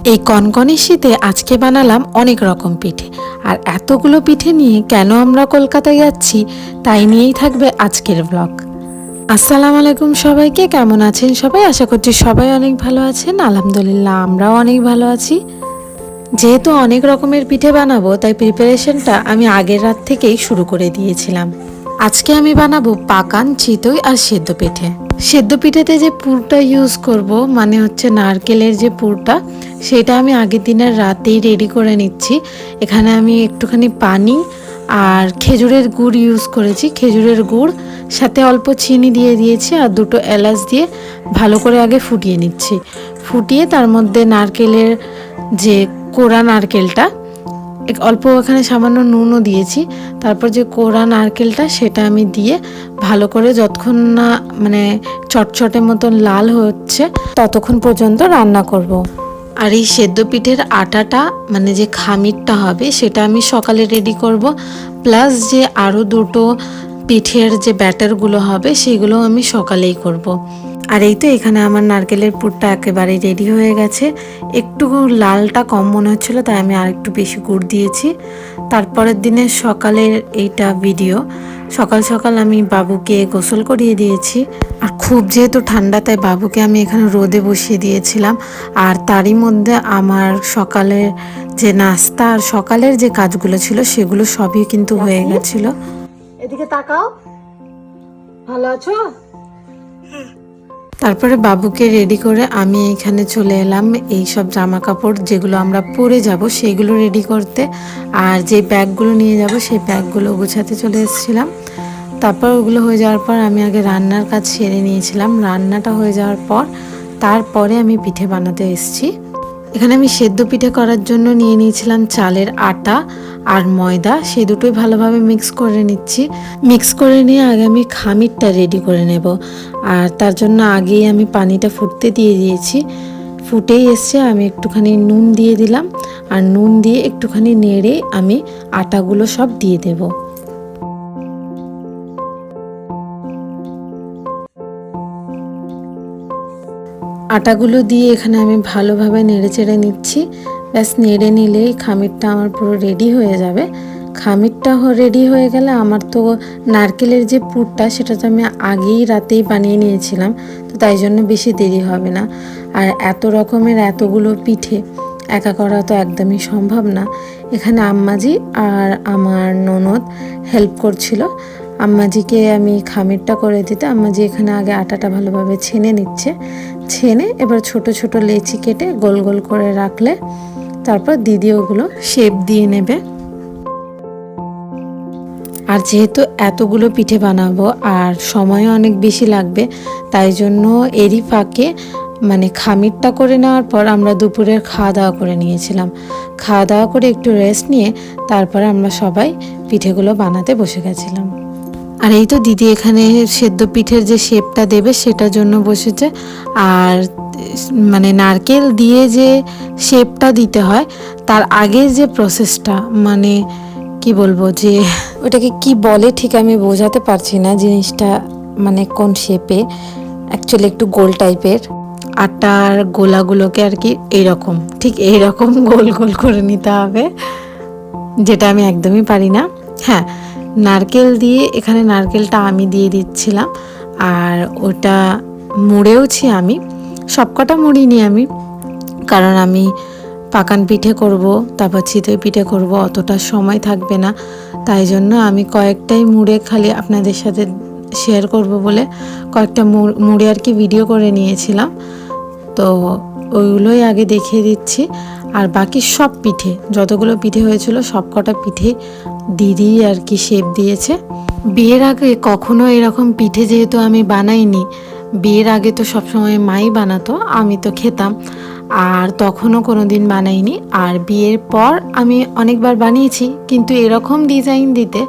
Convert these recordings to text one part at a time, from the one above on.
এই কনকনে শীতে আজকে বানালাম অনেক রকম পিঠে। আর এতগুলো পিঠে নিয়ে কেন আমরা কলকাতায় যাচ্ছি তাই নিয়েই থাকবে আজকের ব্লগ। আসসালামু আলাইকুম সবাইকে, কেমন আছেন সবাই? আশা করছি সবাই অনেক ভালো আছেন। আলহামদুলিল্লাহ আমরাও অনেক ভালো আছি। যেহেতু অনেক রকমের পিঠে বানাবো তাই প্রিপারেশনটা আমি আগের রাত থেকেই শুরু করে দিয়েছিলাম। আজকে আমি বানাবো পাকান, চিতই আর সেদ্ধ পিঠে। সেদ্ধ পিঠেতে যে পুরটা ইউজ করব মানে হচ্ছে নারকেলের যে পুরটা, সেটা আমি আগের দিনের রাতেই রেডি করে নিচ্ছি। এখানে আমি একটুখানি পানি আর খেজুরের গুড় ইউজ করেছি। খেজুরের গুড় সাথে অল্প চিনি দিয়ে দিয়েছি আর দুটো এলাচ দিয়ে ভালো করে আগে ফুটিয়ে নিচ্ছি। ফুটিয়ে তার মধ্যে নারকেলের যে কোড়া নারকেলটা, অল্প এখানে সামান্য নুনও দিয়েছি। তারপর যে কোড়া নারকেলটা সেটা আমি দিয়ে ভালো করে যতক্ষণ না মানে চটচটে মতন লাল হচ্ছে ততক্ষণ পর্যন্ত রান্না করব। আর এই সেদ্ধ পিঠের আটাটা মানে যে খামিরটা হবে সেটা আমি সকালে রেডি করব, প্লাস যে আরও দুটো পিঠের যে ব্যাটারগুলো হবে সেগুলো আমি সকালেই করব। আর এই তো এখানে আমার নারকেলের পুরটা একেবারে রেডি হয়ে গেছে। একটু লালটা কম মনে হচ্ছিলো তাই আমি আর একটু বেশি গুড় দিয়েছি। তারপরের দিনে সকালের এইটা ভিডিও। সকাল সকাল আমি বাবুকে গোসল করিয়ে দিয়েছি। আর খুব যেহেতু ঠান্ডা তাই বাবুকে আমি এখানে রোদে বসিয়ে দিয়েছিলাম। আর তারই মধ্যে আমার সকালের যে নাস্তা আর সকালের যে কাজগুলো ছিল সেগুলো সবই কিন্তু হয়ে গেছিলো। এদিকে তাকাও, ভালো আছো? তারপরে বাবুকে রেডি করে আমি এখানে চলে এলাম এই সব জামা কাপড় যেগুলো আমরা পরে যাব সেইগুলো রেডি করতে। আর যে ব্যাগগুলো নিয়ে যাব সেই ব্যাগগুলো গোছাতে চলে এসেছিলাম। তারপর ওগুলো হয়ে যাওয়ার পর আমি আগে রান্নার কাজ সেরে নিয়েছিলাম। রান্নাটা হয়ে যাওয়ার পর তারপরে আমি পিঠে বানাতে এসেছি। এখানে আমি সেদ্ধ পিঠে করার জন্য নিয়ে নিয়েছিলাম চালের আটা আর ময়দা, সেই দুটোই ভালোভাবে মিক্স করে নিচ্ছি। মিক্স করে নিয়ে আগে আমি খামিরটা রেডি করে নেব। আর তার জন্য আগেই আমি পানিটা ফুটতে দিয়ে দিয়েছি। ফুটেই এসছে, আমি একটুখানি নুন দিয়ে দিলাম। আর নুন দিয়ে একটুখানি নেড়ে আমি আটাগুলো সব দিয়ে দেবো। আটাগুলো দিয়ে এখানে আমি ভালোভাবে নেড়ে চেড়ে নিচ্ছি। ব্যাস নেড়ে নিলেই খামিরটা আমার পুরো রেডি হয়ে যাবে। খামিরটা রেডি হয়ে গেলে আমার তো নারকেলের যে পুরটা সেটা তো আমি আগেই রাতেই বানিয়ে নিয়েছিলাম, তো তাই জন্য বেশি দেরি হবে না। আর এত রকমের এতগুলো পিঠে একা করা তো একদমই সম্ভব না। এখানে আম্মাজি আর আমার ননদ হেল্প করছিল। আম্মাজিকে আমি খামিরটা করে দিতে, আম্মাজি এখানে আগে আটাটা ভালোভাবে ছেনে নিচ্ছে। ছেনে এবার ছোট ছোট লেচি কেটে গোল গোল করে রাখলে তারপর দিদি ওগুলো শেপ দিয়ে নেবে। আর যেহেতু এতগুলো পিঠে বানাবো আর সময়ও অনেক বেশি লাগবে, তাই জন্য এরই ফাঁকে মানে খামিরটা করে নেওয়ার পর আমরা দুপুরের খাওয়া দাওয়া করে নিয়েছিলাম। খাওয়া দাওয়া করে একটু রেস্ট নিয়ে তারপরে আমরা সবাই পিঠেগুলো বানাতে বসে গেছিলাম। আর এই তো দিদি এখানে সেদ্ধ পিঠের যে শেপটা দেবে সেটার জন্য বসেছে। আর মানে নারকেল দিয়ে যে শেপটা দিতে হয় তার আগের যে প্রসেসটা, মানে কি বলবো যে ওটাকে কি বলে ঠিক আমি বোঝাতে পারছি না জিনিসটা, মানে কোন শেপে, অ্যাকচুয়ালি একটু গোল টাইপের। আটার গোলাগুলোকে আর কি এইরকম, ঠিক এইরকম গোল গোল করে নিতে হবে, যেটা আমি একদমই পারি না। হ্যাঁ, নারকেল দিয়ে এখানে নারকেলটা আমি দিয়ে দিচ্ছিলাম। আর ওটা মুড়েওছি আমি, সবকটা মুড়িনি আমি, কারণ আমি পাকান পিঠে করব, তারপর চিতই পিঠে করব, অতটা সময় থাকবে না। তাই জন্য আমি কয়েকটাই মুড়ে খালি আপনাদের সাথে শেয়ার করব বলে কয়েকটা মুড়ে আর কি ভিডিও করে নিয়েছিলাম। তো ওইগুলোই আগে দেখিয়ে দিচ্ছি। আর বাকি সব পিঠে, যতগুলো পিঠে হয়েছিল সবকটা পিঠে দিদি আর কি শেপ দিয়েছে। বিয়ের আগে কখনো এরকম পিঠে যেহেতু আমি বানাইনি, বিয়ের আগে তো সবসময় মাই বানাতো, আমি তো খেতাম, আর তখনও কোনো দিন বানাইনি। আর বিয়ের পর আমি অনেকবার বানিয়েছি, কিন্তু এরকম ডিজাইন দিতে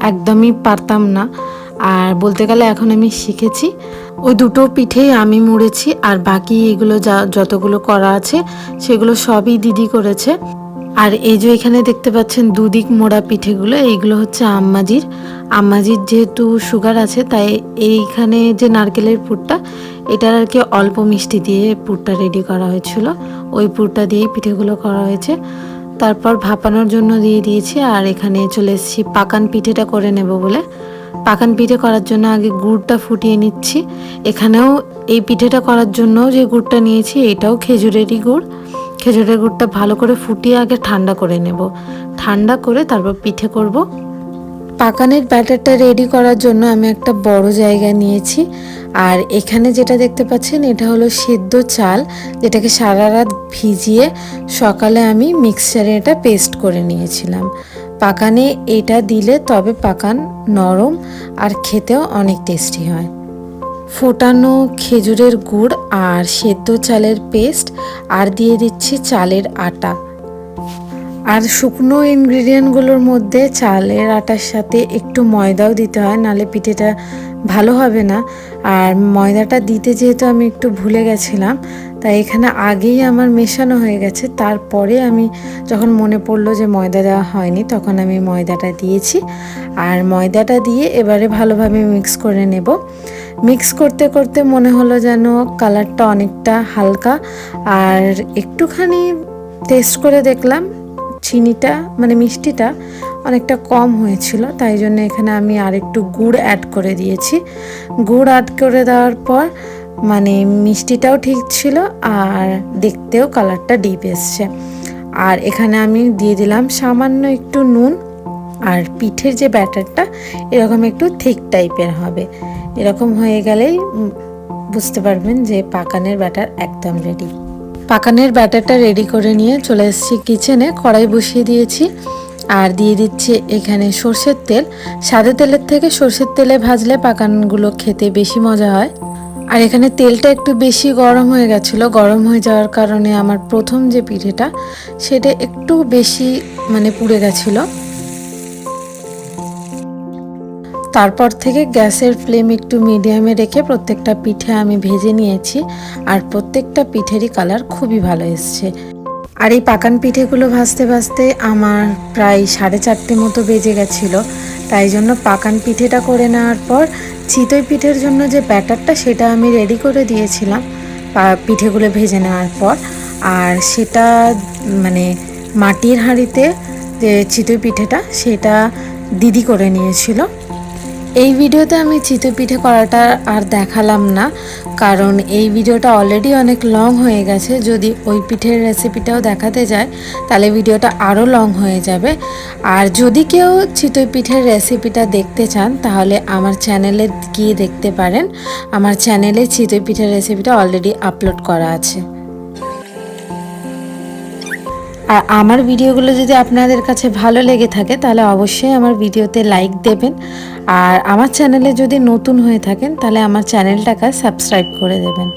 একদমই পারতাম না। আর বলতে গেলে এখন আমি শিখেছি। ওই দুটো পিঠেই আমি মুড়েছি, আর বাকি এগুলো যতগুলো করা আছে সেগুলো সবই দিদি করেছে। আর এই যে এখানে দেখতে পাচ্ছেন দুদিক মোড়া পিঠেগুলো, এইগুলো হচ্ছে আম্মাজির যেহেতু সুগার আছে তাই এইখানে যে নারকেলের পুরটা এটার আর কি অল্প মিষ্টি দিয়ে পুরটা রেডি করা হয়েছিল, ওই পুরটা দিয়েই পিঠেগুলো করা হয়েছে। তারপর ভাপানোর জন্য দিয়ে দিয়েছি। আর এখানে চলে এসেছি পাকান পিঠেটা করে নেব বলে। পাকান পিঠে করার জন্য আগে গুড়টা ফুটিয়ে নিচ্ছি। এখানেও এই পিঠেটা করার জন্য যে গুড়টা নিয়েছি এটাও খেজুরেরই গুড়। খেজুরের গুড়টা ভালো করে ফুটিয়ে আগে ঠান্ডা করে নেব, ঠান্ডা করে তারপর পিঠে করব। পাকানের ব্যাটারটা রেডি করার জন্য আমি একটা বড় জায়গা নিয়েছি। আর এখানে যেটা দেখতে পাচ্ছেন এটা হলো সেদ্ধ চাল, যেটাকে সারা রাত ভিজিয়ে সকালে আমি মিক্সচারে এটা পেস্ট করে নিয়েছিলাম। পাকানে এটা দিলে তবে পাকান নরম আর খেতেও অনেক টেস্টি হয়। ফোটানো খেজুরের গুড় আর সেদ্ধ চালের পেস্ট আর দিয়ে দিচ্ছি চালের আটা। আর শুকনো ইনগ্রিডিয়েন্টগুলোর মধ্যে চালের আটার সাথে একটু ময়দাও দিতে হয়, নালে পিঠেটা ভালো হবে না। আর ময়দাটা দিতে যেহেতু আমি একটু ভুলে গেছিলাম, তাই এখানে আগেই আমার মেশানো হয়ে গেছে। তারপরে আমি যখন মনে পড়লো যে ময়দা দেওয়া হয়নি, তখন আমি ময়দাটা দিয়েছি। আর ময়দাটা দিয়ে এবারে ভালোভাবে মিক্স করে নেব। মিক্স করতে করতে মনে হলো যেন কালারটা অনেকটা হালকা, আর একটুখানি টেস্ট করে দেখলাম চিনিটা মানে মিষ্টিটা অনেকটা কম হয়েছিল, তাই জন্য এখানে আমি আর একটু গুড় অ্যাড করে দিয়েছি। গুড় অ্যাড করে দেওয়ার পর মানে মিষ্টিটাও ঠিক ছিল আর দেখতেও কালারটা ডিপ এসছে। আর এখানে আমি দিয়ে দিলাম সামান্য একটু নুন। আর পিঠের যে ব্যাটারটা এরকম একটু থিক টাইপের হবে, এরকম হয়ে গেলেই বুঝতে পারবেন যে পাকানের ব্যাটার একদম রেডি। পাকানের ব্যাটারটা রেডি করে নিয়ে চলে এসেছি কিচেনে, কড়াই বসিয়ে দিয়েছি। আর দিয়ে দিচ্ছি এখানে সর্ষের তেল। সাদা তেলের থেকে সর্ষের তেলে ভাজলে পাকানগুলো খেতে বেশি মজা হয়। আর এখানে তেলটা একটু বেশি গরম হয়ে গেছিলো, গরম হয়ে যাওয়ার কারণে আমার প্রথম যে পিঠেটা সেটা একটু বেশি মানে পুড়ে গেছিলো। তারপর থেকে গ্যাসের ফ্লেম একটু মিডিয়ামে রেখে প্রত্যেকটা পিঠে আমি ভেজে নিয়েছি। আর প্রত্যেকটা পিঠেরই কালার খুবই ভালো এসছে। আর এই পাকান পিঠেগুলো ভাজতে ভাজতে আমার প্রায় 4:30 মতো বেজে গেছিলো। তাই জন্য পাকান পিঠেটা করে নেওয়ার পর চিতই পিঠের জন্য যে ব্যাটারটা সেটা আমি রেডি করে দিয়েছিলাম পিঠেগুলো ভেজে নেওয়ার পর। আর সেটা মানে মাটির হাঁড়িতে যে চিতই পিঠেটা সেটা দিদি করে নিয়েছিল। এই ভিডিওতে আমি চিতই পিঠে করাটা আর দেখালাম না, কারণ এই ভিডিওটা অলরেডি অনেক লং হয়ে গেছে। যদি ওই পিঠের রেসিপিটাও দেখাতে যায় তাহলে ভিডিওটা আরও লং হয়ে যাবে। আর যদি কেউ চিতই পিঠের রেসিপিটা দেখতে চান তাহলে আমার চ্যানেলে গিয়ে দেখতে পারেন। আমার চ্যানেলে চিতই পিঠের রেসিপিটা অলরেডি আপলোড করা আছে। আর আমার ভিডিওগুলো যদি আপনাদের কাছে ভালো লেগে থাকে তাহলে অবশ্যই আমার ভিডিওতে লাইক দেবেন। আর আমার চ্যানেলে যদি নতুন হয়ে থাকেন তাহলে আমার চ্যানেলটাকে সাবস্ক্রাইব করে দেবেন।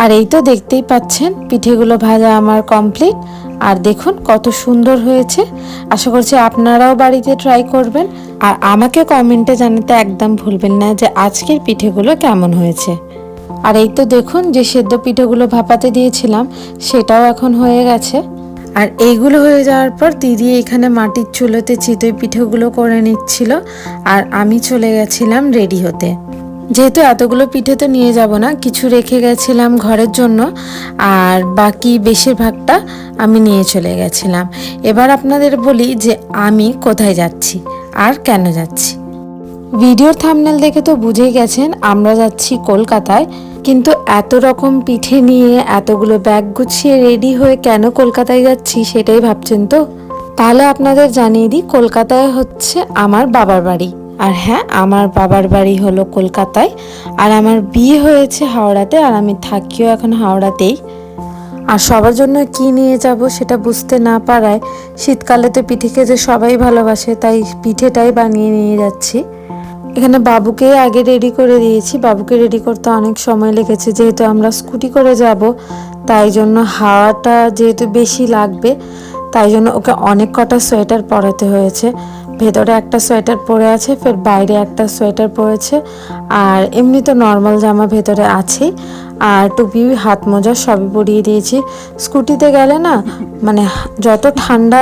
আর এই তো দেখতেই পাচ্ছেন পিঠেগুলো ভাজা আমার কমপ্লিট। আর দেখুন কত সুন্দর হয়েছে। আশা করছি আপনারাও বাড়িতে ট্রাই করবেন। আর আমাকে কমেন্টে জানাতে একদম ভুলবেন না যে আজকের পিঠেগুলো কেমন হয়েছে। আর এই তো দেখুন যে সেদ্ধ পিঠেগুলো ভাপাতে দিয়েছিলাম সেটাও এখন হয়ে গেছে। আর এইগুলো হয়ে যাওয়ার পর দিদি এখানে মাটির চুলোতে চিতই পিঠেগুলো করে নিচ্ছিল। আর আমি চলে গেছিলাম রেডি হতে। যেহেতু এতগুলো পিঠে তো নিয়ে যাব না, কিছু রেখে গেছিলাম ঘরের জন্য, আর বাকি বেশিরভাগটা আমি নিয়ে চলে গেছিলাম। এবার আপনাদের বলি যে আমি কোথায় যাচ্ছি আর কেন যাচ্ছি। ভিডিওর থাম্বনেল দেখে তো বুঝেই গেছেন আমরা যাচ্ছি কলকাতায়। কিন্তু এত রকম পিঠে নিয়ে এতগুলো ব্যাগ গুছিয়ে রেডি হয়ে কেন কলকাতায় যাচ্ছি সেটাই ভাবছেন তো। তাহলে আপনাদের জানিয়ে দিই, কলকাতায় হচ্ছে আমার বাবার বাড়ি। আর হ্যাঁ, আমার বাবার বাড়ি হলো কলকাতায়, আর আমার বিয়ে হয়েছে হাওড়াতে, আর আমি থাকিও এখন হাওড়াতেই। আর সবার জন্য কি নিয়ে যাব সেটা বুঝতে না পারায় শীতকালে তো পিঠে খেতে সবাই ভালোবাসে, তাই পিঠেটাই বানিয়ে নিয়ে যাচ্ছি। এখানে বাবুকে আগে রেডি করে দিয়েছি। বাবুকে রেডি করতে অনেক সময় লেগেছে, যেহেতু আমরা স্কুটি করে যাব তাই জন্য হাওয়াটা যেহেতু বেশি লাগবে তাই জন্য ওকে অনেক কটা সোয়েটার পরাতে হয়েছে। ভেতরে একটা সোয়েটার পরে আছে, ফের বাইরে একটা সোয়েটার পরেছে, আর এমনি তো নর্মাল জামা ভেতরে আছে, আর টুপি হাত মোজা সবই পরিয়ে দিয়েছি। স্কুটিতে গেলে না মানে যত ঠান্ডা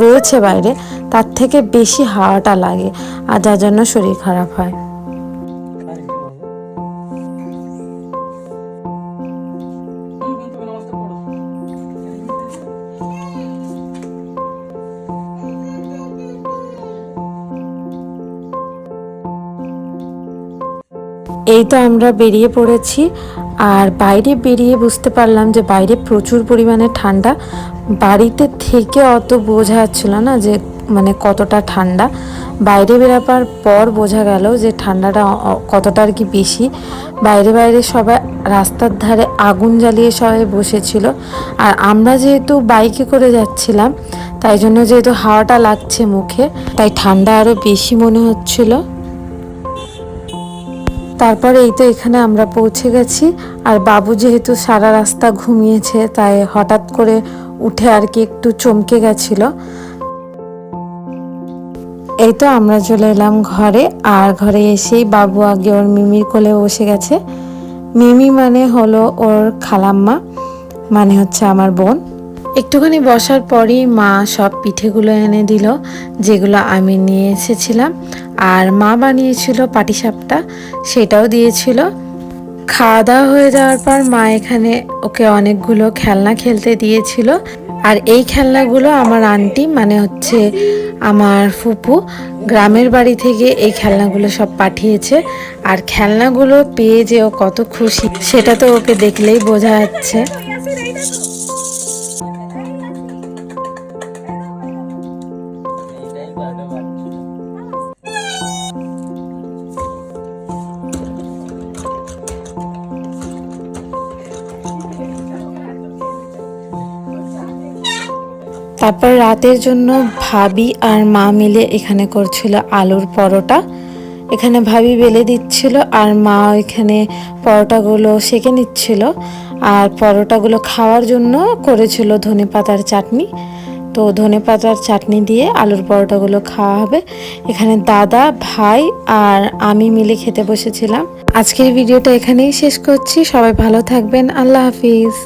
রয়েছে বাইরে তার থেকে বেশি হাওয়াটা লাগে, আর যার জন্য শরীর খারাপ হয়। এই তো আমরা বেরিয়ে পড়েছি, আর বাইরে বেরিয়ে বুঝতে পারলাম যে বাইরে প্রচুর পরিমাণে ঠান্ডা। বাড়িতে থেকে অত বোঝা যাচ্ছিল না যে মানে কতটা ঠান্ডা, বাইরে বেরোবার পর বোঝা গেল যে ঠান্ডাটা কতটা আর কি বেশি। বাইরে বাইরে সবাই রাস্তার ধারে আগুন জ্বালিয়ে সবাই বসেছিল, আর আমরা যেহেতু বাইকে করে যাচ্ছিলাম তাই জন্য যেহেতু হাওয়াটা লাগছে মুখে, তাই ঠান্ডা আরও বেশি মনে হচ্ছিল। তারপরে এই তো এখানে আমরা পৌঁছে গেছি, আর বাবু যেহেতু সারা রাস্তা ঘুমিয়েছে তাই হঠাৎ করে উঠে আর কি একটু চমকে গেছিল। এই তো আমরা চলে এলাম ঘরে, আর ঘরে এসেই বাবু আগে ওর মিমির কোলে বসে গেছে। মিমি মানে হলো ওর খালাম্মা, মানে হচ্ছে আমার বোন। একটুখানি বসার পরই মা সব পিঠেগুলো এনে দিল যেগুলো আমি নিয়ে এসেছিলাম, আর মা বানিয়েছিল পাটিসাপটা, সেটাও দিয়েছিল। খাওয়া দাওয়া হয়ে যাওয়ার পর মা এখানে ওকে অনেকগুলো খেলনা খেলতে দিয়েছিল, আর এই খেলনাগুলো আমার আন্টি মানে হচ্ছে আমার ফুপু গ্রামের বাড়ি থেকে এই খেলনাগুলো সব পাঠিয়েছে। আর খেলনাগুলো পেয়ে যে ও কত খুশি সেটা তো ওকে দেখলেই বোঝা যাচ্ছে। তারপর রাতের জন্য ভাবি আর মা মিলে এখানে করছিল আলুর পরোটা। এখানে ভাবি বেলে দিচ্ছিল আর মা এখানে পরোটাগুলো সেঁকে নিচ্ছিল, আর পরোটাগুলো খাওয়ার জন্য করেছিল ধনেপাতার চাটনি। তো ধনেপাতার চাটনি দিয়ে আলুর পরোটাগুলো খাওয়া হবে। এখানে দাদা, ভাই আর আমি মিলে খেতে বসেছিলাম। আজকের ভিডিওটা এখানেই শেষ করছি। সবাই ভালো থাকবেন। আল্লাহ হাফিজ।